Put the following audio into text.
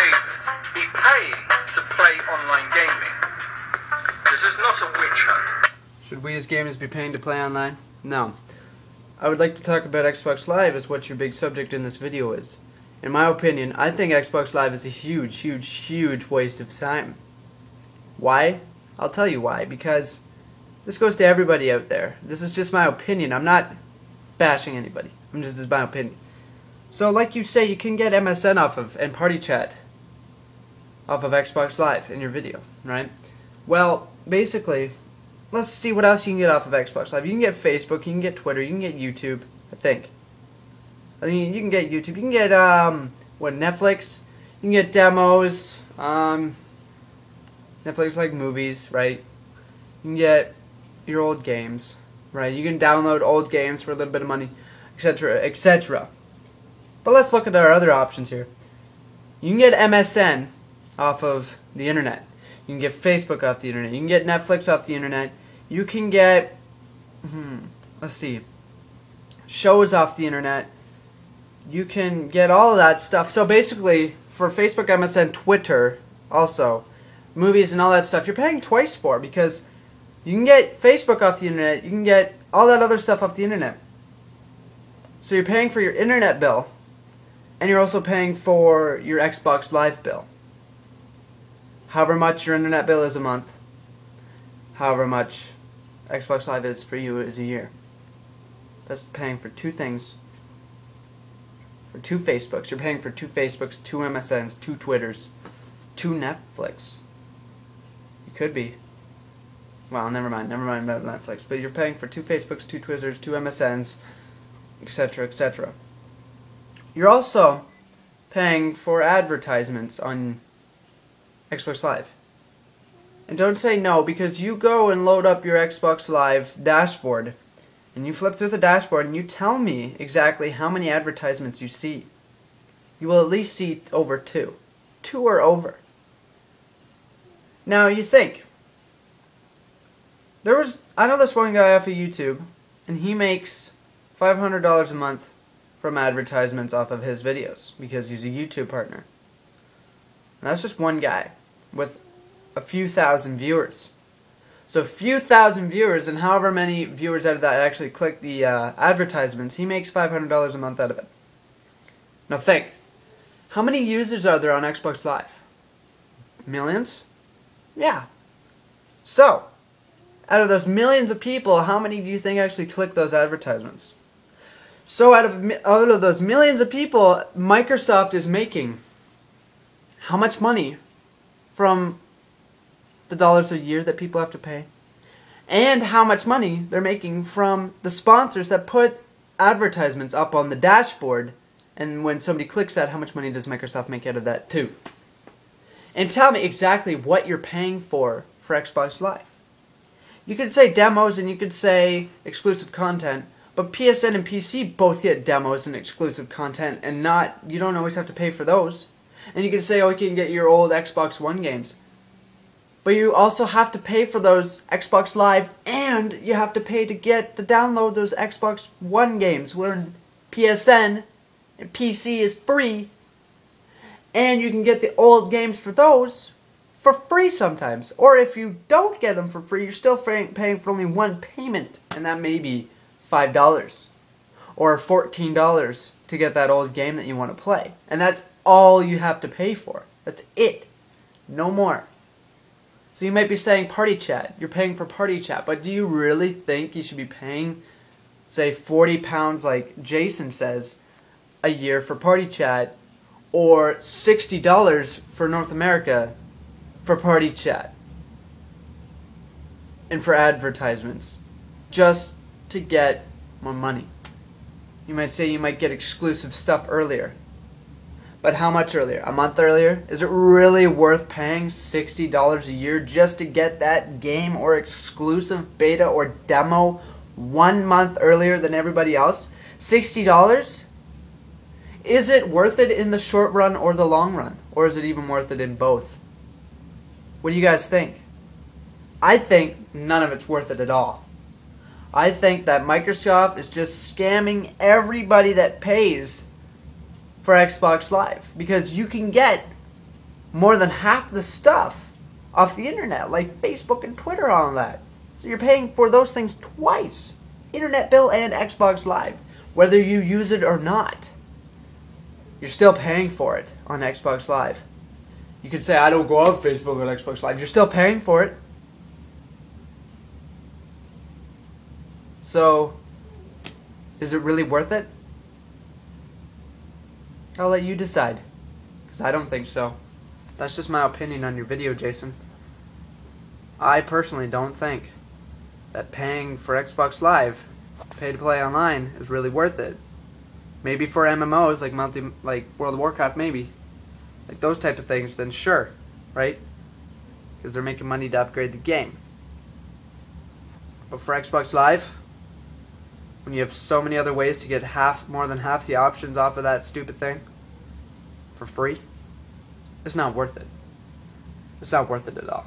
gamers be paying to play online gaming? This is not a witch hunt. Should we as gamers be paying to play online? No. I would like to talk about Xbox Live as what your big subject in this video is. In my opinion, I think Xbox Live is a huge waste of time. Why? I'll tell you why. Because this goes to everybody out there. This is just my opinion. I'm not bashing anybody. This is my opinion. So like you say, you can get MSN off of, and Party Chat off of Xbox Live in your video, right? Well, basically, let's see what else you can get off of Xbox Live. You can get Facebook, you can get Twitter, you can get YouTube, I think. I mean, you can get YouTube, you can get, Netflix, you can get demos, Netflix like movies, right? You can get your old games, right? You can download old games for a little bit of money, etc., etc. But let's look at our other options here. You can get MSN off of the internet. You can get Facebook off the internet. You can get Netflix off the internet. You can get, let's see, shows off the internet. You can get all of that stuff. So basically, for Facebook, MSN, Twitter, also, movies and all that stuff, you're paying twice for, because you can get Facebook off the internet. You can get all that other stuff off the internet. So you're paying for your internet bill, and you're also paying for your Xbox Live bill. However much your internet bill is a month, however much Xbox Live is for you is a year. That's paying for two things. For two Facebooks. You're paying for two Facebooks, two MSNs, two Twitters, two Netflix. You could be. Well, never mind about Netflix. But you're paying for two Facebooks, two Twitters, two MSNs, etc., etc. You're also paying for advertisements on Xbox Live. And don't say no, because you go and load up your Xbox Live dashboard, and you flip through the dashboard and you tell me exactly how many advertisements you see. You will at least see over two. Two or over. Now you think, I know this one guy off of YouTube, and he makes $500 a month from advertisements off of his videos, because he's a YouTube partner. And that's just one guy with a few thousand viewers. So a few thousand viewers, and however many viewers out of that actually click the advertisements, he makes $500 a month out of it. Now think, how many users are there on Xbox Live? Millions? Yeah. So, out of those millions of people, how many do you think actually click those advertisements? So out of those millions of people, Microsoft is making how much money from the dollars a year that people have to pay? And how much money they're making from the sponsors that put advertisements up on the dashboard, and when somebody clicks that, how much money does Microsoft make out of that too? And tell me exactly what you're paying for Xbox Live. You could say demos and you could say exclusive content, but PSN and PC both get demos and exclusive content, and you don't always have to pay for those. And you can say, oh, you can get your old Xbox One games. But you also have to pay for those Xbox Live, and you have to pay to download those Xbox One games, where PSN and PC is free, and you can get the old games for those for free sometimes. Or if you don't get them for free, you're still paying for only one payment, and that may be $5 or $14 to get that old game that you want to play. And that's all you have to pay for. That's it. No more. So you might be saying Party Chat. You're paying for Party Chat. But do you really think you should be paying, say, £40 like Jason says, a year for Party Chat, or $60 for North America for Party Chat and for advertisements, just to get more money? You might say you might get exclusive stuff earlier. But how much earlier? A month earlier? Is it really worth paying $60 a year just to get that game or exclusive beta or demo 1 month earlier than everybody else? $60? Is it worth it in the short run or the long run? Or is it even worth it in both? What do you guys think? I think none of it's worth it at all. I think that Microsoft is just scamming everybody that pays for Xbox Live, because you can get more than half the stuff off the internet, like Facebook and Twitter, all of that. So you're paying for those things twice. Internet bill and Xbox Live. Whether you use it or not, you're still paying for it on Xbox Live. You could say, I don't go on Facebook or Xbox Live. You're still paying for it. So, is it really worth it? I'll let you decide. Because I don't think so. That's just my opinion on your video, Jason. I personally don't think that paying for Xbox Live, pay to play online, is really worth it. Maybe for MMOs like World of Warcraft, maybe. Like those type of things, then sure, right? Because they're making money to upgrade the game. But for Xbox Live, when you have so many other ways to get more than half the options off of that stupid thing for free, it's not worth it. It's not worth it at all.